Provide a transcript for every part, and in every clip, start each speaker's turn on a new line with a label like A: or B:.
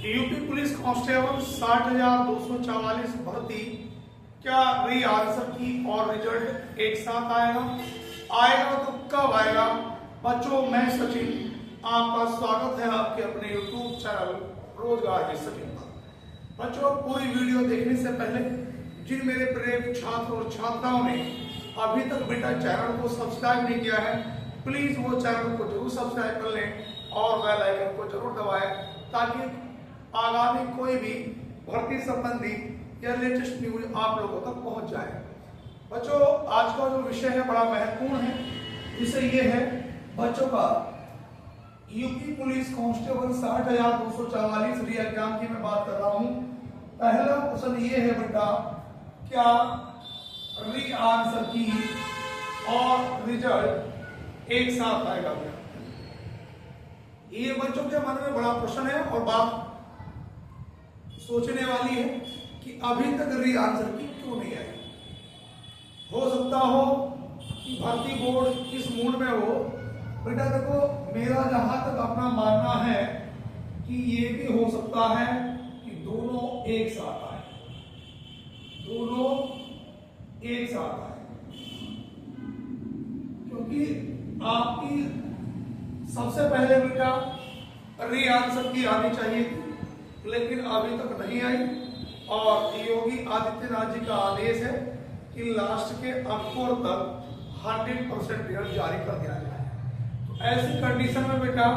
A: UP police constable 60,244 भर्ती क्या री आंसर की और रिजल्ट एक साथ आएगा तो कब आएगा? बच्चों, मैं सचिन, आपका स्वागत है आपके अपने यूट्यूब चैनल रोजगार के सचिन पर। बच्चों, पूरी वीडियो देखने से पहले जिन मेरे प्रिय छात्र और छात्राओं ने अभी तक बेटा चैनल को सब्सक्राइब नहीं किया है, प्लीज वो चैनल को जरूर सब्सक्राइब कर लें और बेल आइकन को जरूर दबाएं ताकि आगामी कोई भी भर्ती संबंधी या लेटेस्ट न्यूज आप लोगों तक पहुंच जाए। बच्चों, आज का जो विषय है बड़ा महत्वपूर्ण है। विषय ये है बच्चों का यूपी पुलिस कांस्टेबल 60,244 री एग्जाम की मैं बात कर रहा हूं। पहला क्वेश्चन ये है बेटा, क्या री आंसर की और रिजल्ट एक साथ आएगा? ये बच्चों के मन में बड़ा प्रश्न है और बात सोचने वाली है कि अभी तक री आंसर की क्यों नहीं आई। हो सकता हो कि भर्ती बोर्ड इस मूड में हो। बेटा देखो, मेरा जहां तक अपना मानना है कि ये भी हो सकता है कि दोनों एक साथ आए, दोनों एक साथ आए, क्योंकि आपकी सबसे पहले बेटा री आंसर की आनी चाहिए थी, लेकिन अभी तक नहीं आई। और योगी आदित्यनाथ जी का आदेश है कि लास्ट के अंकों तक 100% रिजल्ट जारी कर दिया जाए। तो ऐसी कंडीशन में बेटा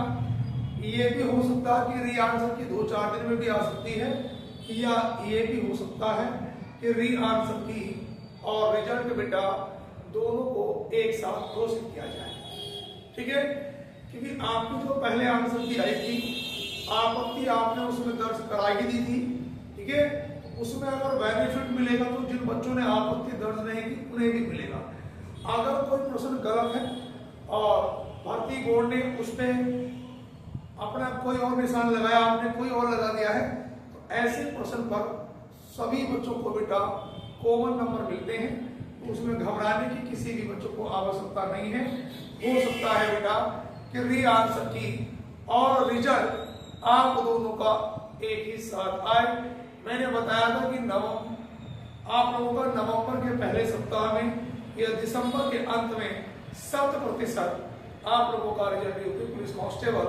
A: ये भी हो सकता है कि री आंसर की 2-4 दिन में भी आ सकती है, या ये भी हो सकता है कि री आंसर की और रिजल्ट बेटा दोनों को एक साथ घोषित किया जाए। ठीक है, क्योंकि आपकी जो पहले आंसर की आई थी आपत्ति आपने उसमें दर्ज कराई दी थी। ठीक है, उसमें अगर बेनिफिट मिलेगा तो जिन बच्चों ने आपत्ति दर्ज नहीं की उन्हें भी मिलेगा। अगर कोई प्रश्न गलत है और भर्ती बोर्ड ने उस पर अपना कोई और निशान लगाया, आपने कोई और लगा दिया है, तो ऐसे प्रश्न पर सभी बच्चों को बेटा कॉमन नंबर मिलते हैं। तो उसमें घबराने की किसी भी बच्चों को आवश्यकता नहीं है। हो सकता है बेटा कि री आंसर की और रिजल्ट आप दोनों का एक ही साथ आए। मैंने बताया था कि आप लोगों का नवंबर के पहले सप्ताह में या दिसंबर के अंत में 100% आप लोगों का रिजल्ट यूपी पुलिस कांस्टेबल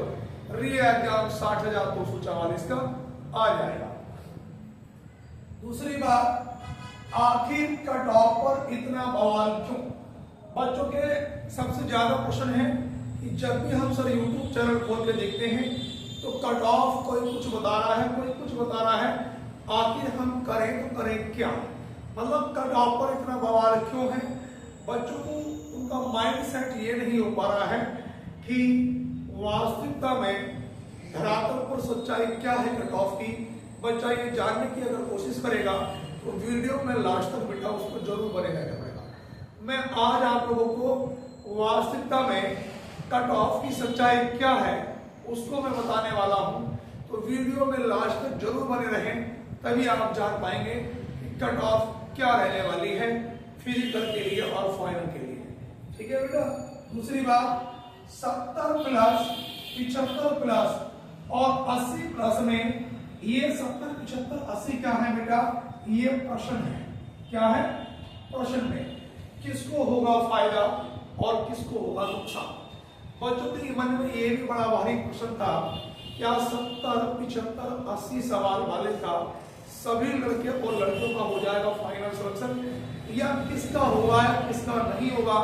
A: री एग्जाम 60,244 का आ जाएगा। दूसरी बात, आखिर कट ऑफ पर इतना बवाल क्यों? बच्चों के सबसे ज्यादा प्रश्न है कि जब भी हम सर यूट्यूब चैनल खोल के देखते हैं तो कट ऑफ कोई कुछ बता रहा है, कोई कुछ बता रहा है, आखिर हम करें तो करें क्या? मतलब कट ऑफ पर इतना बवाल क्यों है? बच्चों को उनका माइंड सेट ये नहीं हो पा रहा है कि वास्तविकता में धरातल पर सच्चाई क्या है कट ऑफ की। बच्चा ये जानने की अगर कोशिश करेगा तो वीडियो में लास्ट तक बेटा उसको जरूर बने रहना पड़ेगा। मैं आज आप लोगों को वास्तविकता में कट ऑफ की सच्चाई क्या है उसको मैं बताने वाला हूं। तो वीडियो में लास्ट तक जरूर बने रहें, तभी आप जान पाएंगे कि कट ऑफ क्या रहने वाली है फिजिकल के लिए और फाइनल के लिए। ठीक है बेटा। दूसरी बात, 70 प्लस 75 प्लस और 80 प्लस में ये 70, 75, 80 क्या है बेटा? ये प्रश्न है। क्या है? प्रश्न में किसको होगा फायदा और किसको होगा नुकसान? बच्चों के मन में ये भी बड़ा भारी प्रश्न था, क्या 70, 75, 80 सवाल वाले का सभी लड़के और लड़कियों का हो जाएगा फाइनल सिलेक्शन, या किसका होगा या किसका नहीं होगा?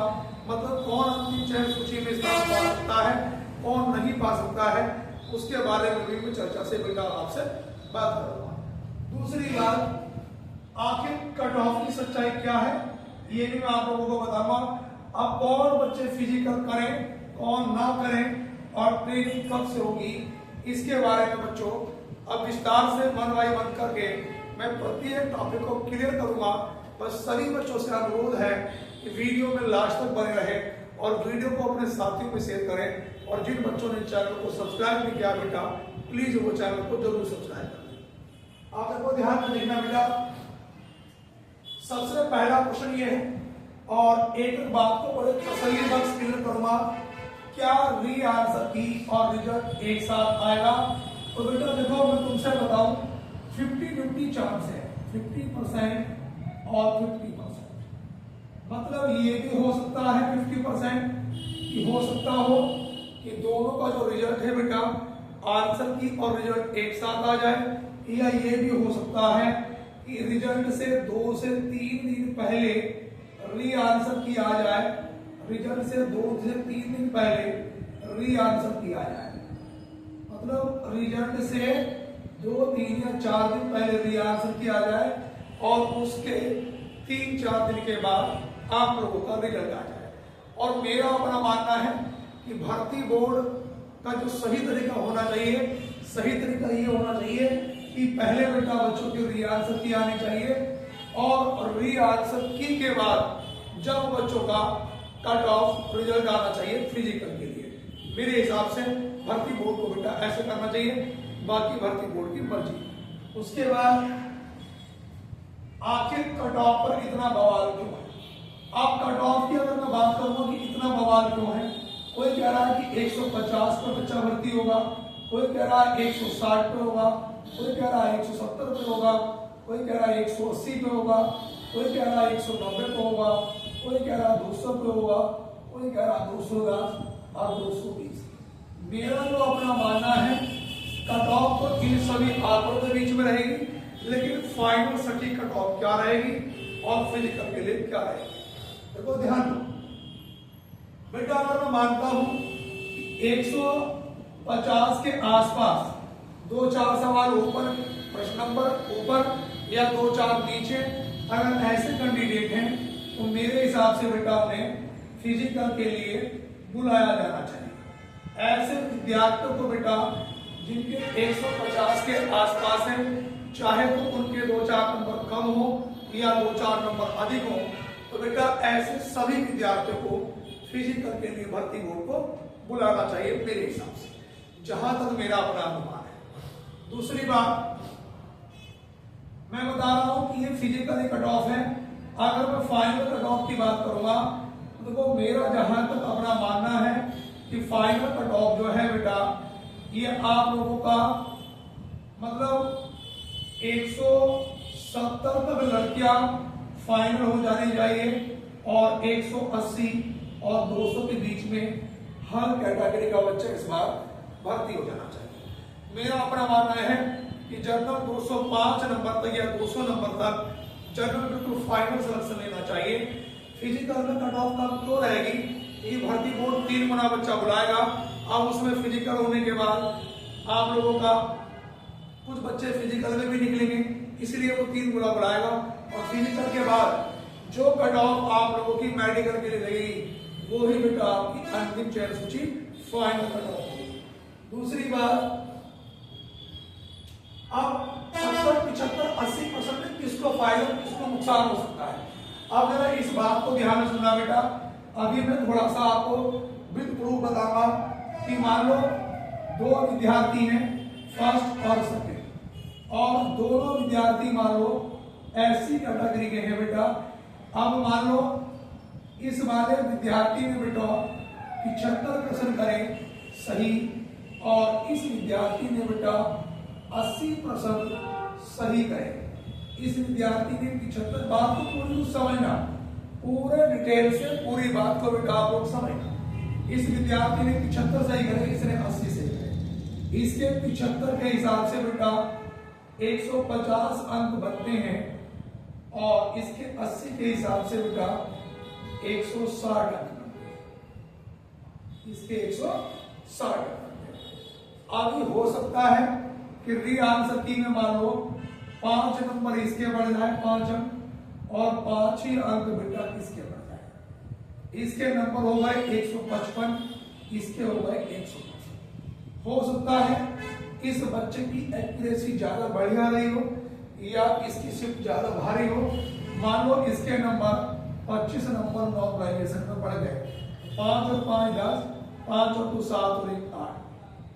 A: मतलब कौन अपनी चयन सूची में स्थान पा सकता है, कौन नहीं पा सकता है, उसके बारे में भी मैं चर्चा से बेटा आपसे बात करूंगा। दूसरी बात, आखिर कट ऑफ की सच्चाई क्या है ये भी मैं आप लोगों को बताऊंगा। अब कौन बच्चे फिजिकल करें, कौन ना करें और ट्रेनिंग कब से होगी, इसके बारे में बच्चों अब विस्तार से मन बाई मन करके मैं प्रत्येक टॉपिक को क्लियर करूंगा। बस सभी बच्चों से अनुरोध है कि वीडियो में लास्ट तक बने रहे और वीडियो को अपने साथियों में शेयर करें। और जिन बच्चों ने चैनल को सब्सक्राइब नहीं किया बेटा, प्लीज वो चैनल को जरूर सब्सक्राइब करें। आप लोगों को ध्यान में देखना बेटा, सबसे पहला क्वेश्चन ये है और एक बात को बड़े तसल्ली बख्श क्लियर करूंगा, क्या री आंसर की और रिजल्ट एक साथ आएगा? तो बेटा देखो मैं तुमसे बताऊं 50-50 चांस है, 50% और 50%। मतलब ये भी हो सकता है 50% कि हो सकता हो कि दोनों का जो रिजल्ट है बेटा आंसर की और रिजल्ट एक साथ आ जाए, या ये भी हो सकता है कि रिजल्ट से 2 से 3 दिन पहले री आंसर की आ जाए, रिजल्ट से 2 से 3 दिन पहले री आंसर की आ जाए। मतलब रिजल्ट से 2, 3 या 4 दिन पहले री आंसर की आ जाए और उसके 3-4 दिन के बाद आप लोगों का रिजल्ट आ जाए। और मेरा अपना मानना है कि भर्ती बोर्ड का जो सही तरीका होना चाहिए, सही तरीका ये होना चाहिए कि पहले बेटा बच्चों की री आंसर की आनी चाहिए और री आंसर की के बाद जब बच्चों का कट ऑफ रिजल्ट आना चाहिए फिजिकल के लिए। मेरे हिसाब से भर्ती बोर्ड को बेटा ऐसे करना चाहिए, बाकी भर्ती बोर्ड की मर्जी। उसके बाद आखिर कट ऑफ पर इतना बवाल क्यों है? आप कट ऑफ की अगर मैं बात करूंगा कि इतना बवाल क्यों है, कोई कह रहा है कि 150 पर बच्चा भर्ती होगा, कोई कह रहा है 160 पे होगा, कोई कह रहा है 170 पे होगा, कोई कह रहा है 180 पे होगा, कोई कह रहा है 190 पे होगा, कोई कह रहा है 200 पे होगा, कोई कह रहा है 210 और 220। मेरा जो अपना मानना है कट ऑफ तो इन सभी आंकड़ों के बीच में रहेगी, लेकिन फाइनल सटीक कट ऑफ क्या रहेगी और फिजिकल के लिए क्या रहेगी। देखो ध्यान दो बेटा, अगर मैं मानता हूं कि 150 के आसपास 2-4 सवाल ऊपर, प्रश्न नंबर ऊपर या 2-4 नीचे, अगर ऐसे कैंडिडेट हैं तो मेरे हिसाब से बेटा उन्हें फिजिकल के लिए बुलाया जाना चाहिए। ऐसे विद्यार्थियों को बेटा जिनके 150 के आसपास है, चाहे तो उनके 2-4 नंबर कम हो या 2-4 नंबर अधिक हो, तो बेटा ऐसे सभी विद्यार्थियों को फिजिकल के लिए भर्ती बोर्ड को बुलाना चाहिए मेरे हिसाब से, जहां तक मेरा अपना अनुमान है। दूसरी बात मैं बता रहा हूं कि ये फिजिकल कट ऑफ है। अगर मैं फाइनल कट ऑफ की बात करूंगा तो देखो मेरा जहां तक अपना मानना है कि फाइनल कट ऑफ जो है बेटा ये आप लोगों का मतलब 170 तक लड़कियां फाइनल हो जानी चाहिए और 180 और 200 के बीच में हर कैटेगरी का बच्चा इस बार भर्ती हो जाना चाहिए। मेरा अपना मानना है कि जनरल 205 नंबर तक या 200 नंबर तक जनरल बिल्कुल फाइनल सिलेक्शन लेना चाहिए। फिजिकल में कट ऑफ कम तो रहेगी कि भर्ती बोर्ड 3 गुना बच्चा बुलाएगा। अब उसमें फिजिकल होने के बाद आप लोगों का कुछ बच्चे फिजिकल में भी निकलेंगे, इसलिए वो 3 गुना बुलाएगा और फिजिकल के बाद जो कट ऑफ आप लोगों की मेडिकल के लिए लगेगी वो ही बेटा आपकी अंतिम चयन सूची फाइनल कट ऑफ होगी। दूसरी बात, अब 70, 75, 80% में किसको फायदा किसको नुकसान हो सकता है। अब जरा इस बात को ध्यान में सुनना बेटा। अभी मैं थोड़ा सा आपको विद प्रूफ बताऊंगा कि मान लो 2 विद्यार्थी हैं फर्स्ट और सेकंड, और दोनों विद्यार्थी मान लो ऐसी कैटेगरी के हैं बेटा। अब मान लो इस वाले विद्यार्थी ने बेटा 75% करें सही और इस विद्यार्थी ने बेटा 80% सही करें। इस विद्यार्थी ने 75, बात को पूरी समझना, पूरे डिटेल से पूरी बात को बेटा आप लोग समझना। इस विद्यार्थी ने 75 सही करे, इसने 80 सही करे। इसके 75 के हिसाब से बेटा 150 अंक बनते हैं और इसके 80 के हिसाब से बेटा 160 अंक बनते हैं। इसके 160 अंक बनते हैं। अभी हो सकता है कि री आंसर की में मान लो 5 नंबर इसके बढ़ जाए 5 अंक और 5 ही अंक बेटा इसके बढ़ जाए। इसके नंबर हो गए 155, इसके हो गए 155। हो सकता है इस बच्चे की एक्यूरेसी ज्यादा बढ़िया रही हो या इसकी शिफ्ट ज्यादा भारी हो। मान लो इसके नंबर 25 नंबर नॉर्मलाइजेशन में बढ़ गए, 5 और 5 10, 5 और 2 7 और 1 8।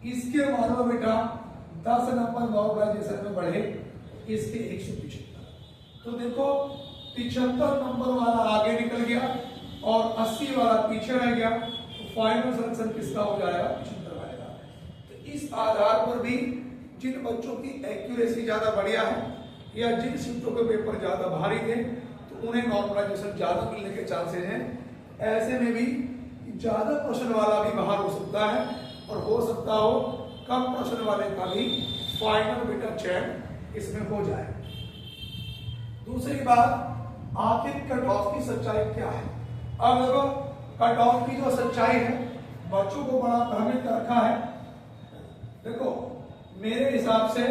A: इसके मान लो बेटा 10 नंबर नॉर्मलाइजेशन में बढ़े, इसके 175। तो देखो 75 नंबर वाला आगे निकल गया और 80 वाला पीछे रह गया, तो फाइनल सिलेक्शन किसका हो जाएगा? 75 वाले का। तो इस आधार पर भी जिन बच्चों की एक्यूरेसी ज्यादा बढ़िया है या जिन शिफ्टों के पेपर ज्यादा भारी थे तो उन्हें नॉर्मलाइजेशन ज्यादा मिलने के चांसेस हैं। ऐसे में भी ज्यादा प्रश्न वाला भी बाहर हो सकता है और हो सकता हो कम प्रश्न वाले का भी फाइनल बेटा चयन इसमें हो जाए। दूसरी बात, आखिर कट ऑफ की सच्चाई क्या है। अब देखो कट ऑफ की जो सच्चाई है बच्चों को बड़ा भ्रमित रखा है। देखो मेरे हिसाब से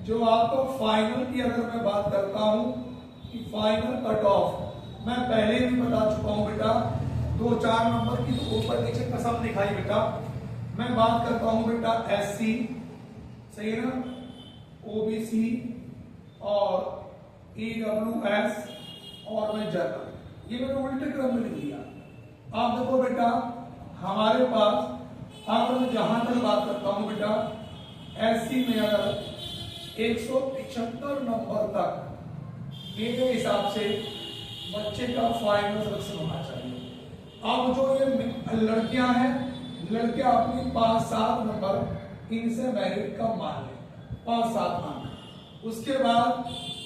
A: जो आपको फाइनल की अगर मैं बात करता हूं कि फाइनल कट ऑफ मैं पहले भी बता चुका हूं बेटा, 2-4 नंबर की तो ऊपर नीचे कसम दिखाई बेटा। मैं बात करता हूं बेटा SC, सही है ना, OBC और EWS और मैं जनरल, ये मैंने उल्टे क्रम में लिख दिया। आप देखो बेटा हमारे पास अगर मैं जहां तक बात करता हूं बेटा SC में अगर 175 नंबर तक मेरे हिसाब से बच्चे का फाइनल सिलेक्शन होना चाहिए। अब जो ये लड़कियां हैं, लड़कियां अपनी 5-7 नंबर इनसे मेरिट कम मान लें, 5-7 अंक। उसके बाद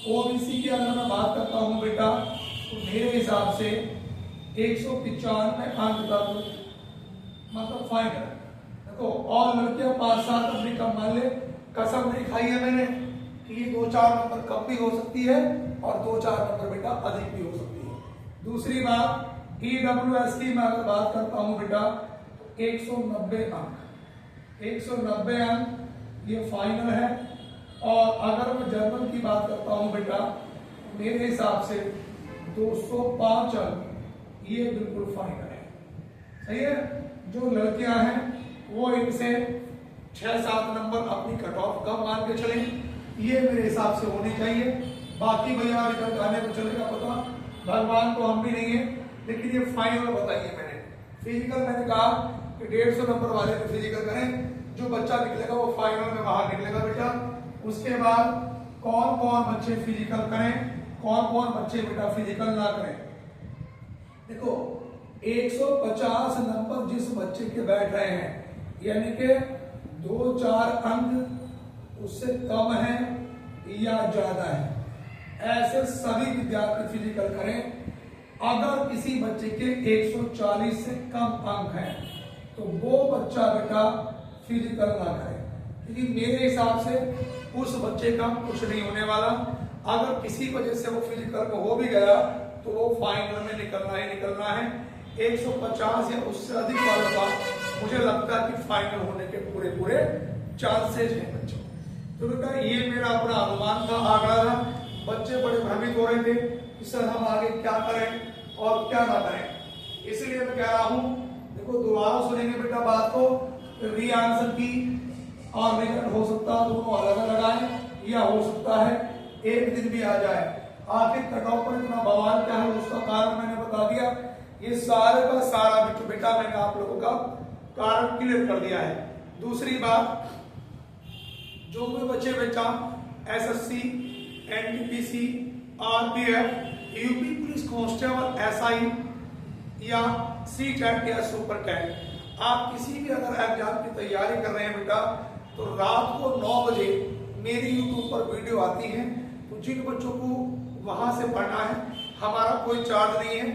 A: OBC की अगर मैं बात करता हूं बेटा तो मेरे हिसाब से 195 अंक तक मतलब फाइनल। देखो और लड़कियां 5-7 अपनी कम मान ले, कसम नहीं खाई है मैंने कि ये 2-4 नंबर कम भी हो सकती है और 2-4 नंबर बेटा अधिक भी हो सकती है। दूसरी बात EWS की मैं अगर बात करता हूं बेटा 190 अंक, 190 अंक ये फाइनल है। और अगर मैं जर्नल की बात करता हूं बेटा मेरे हिसाब से 205 अंक ये बिल्कुल फाइनल है, सही है। जो लड़कियां हैं वो इनसे 6-7 नंबर अपनी कट ऑफ कम मान के चले, ये मेरे हिसाब से होनी चाहिए। बाकी भैया इधर गाने को चलेगा पता, भगवान तो हम भी नहीं है, लेकिन ये फाइनल बताइए मैंने। फिजिकल मैंने कहा कि 150 नंबर वाले में फिजिकल करें, जो बच्चा निकलेगा वो फाइनल में बाहर निकलेगा बेटा। उसके बाद कौन कौन बच्चे फिजिकल करें, कौन कौन बच्चे बेटा फिजिकल ना करें। देखो 150 नंबर जिस बच्चे के बैठ रहे हैं यानी कि 2-4 अंक उससे कम है या ज्यादा है, ऐसे सभी विद्यार्थी फिजिकल करें। अगर किसी बच्चे के 140 से कम अंक हैं तो वो बच्चा बेटा फिजिकल ना करे, क्योंकि मेरे हिसाब से उस बच्चे का कुछ नहीं होने वाला। अगर किसी वजह से वो फिजिकल में हो भी गया तो वो फाइनल में निकलना ही निकलना है। 150 या उससे अधिक वालों का मुझे लगता है कि फाइनल होने के पूरे चांसेज हैं बच्चों। तो बेटा ये मेरा अपना अनुमान था, आंकड़ा था। बच्चे बड़े भ्रमित हो रहे थे कि सर हम आगे क्या करें और क्या ना करें, इसलिए मैं कह रहा हूं देखो दोबारा सुनेंगे बेटा बात को, री आंसर की और रिजल्ट हो सकता है दोनों अलग अलग आए या हो सकता है एक दिन भी आ जाए। आखिर कट ऑफ पर इतना बवाल क्या है उसका कारण मैंने बता दिया। ये सारे का सारा बेटा मैंने आप लोगों का कारण क्लियर कर दिया है। दूसरी बात, जो भी बच्चे बेटा SSC, NTPC, RPF, UP police constable, SI या CTET या सुपर टेट, आप किसी भी अगर एग्जाम की तैयारी कर रहे हैं बेटा तो रात को 9 बजे मेरी YouTube पर वीडियो आती है। तो जिन बच्चों को वहां से पढ़ना है, हमारा कोई चार्ज नहीं है,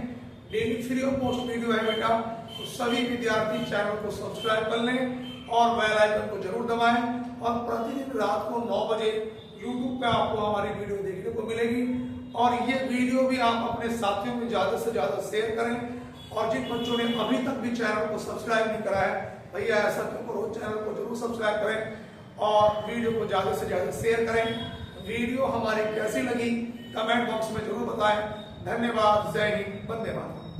A: daily free of cost video है बेटा। तो सभी विद्यार्थी चैनल को सब्सक्राइब कर लें और बेल आइकन को जरूर दबाएं और प्रतिदिन रात को 9 बजे YouTube पे आपको हमारी वीडियो देखने को मिलेगी। और ये वीडियो भी आप अपने साथियों में ज्यादा से ज्यादा शेयर करें। और जिन बच्चों ने अभी तक भी चैनल को सब्सक्राइब नहीं करा है, भैया ऐसा क्यों करो, चैनल को जरूर सब्सक्राइब करें और वीडियो को ज्यादा से ज्यादा शेयर करें। वीडियो हमारी कैसी लगी कमेंट बॉक्स में जरूर बताएं। धन्यवाद। जय हिंद, वंदे मातरम।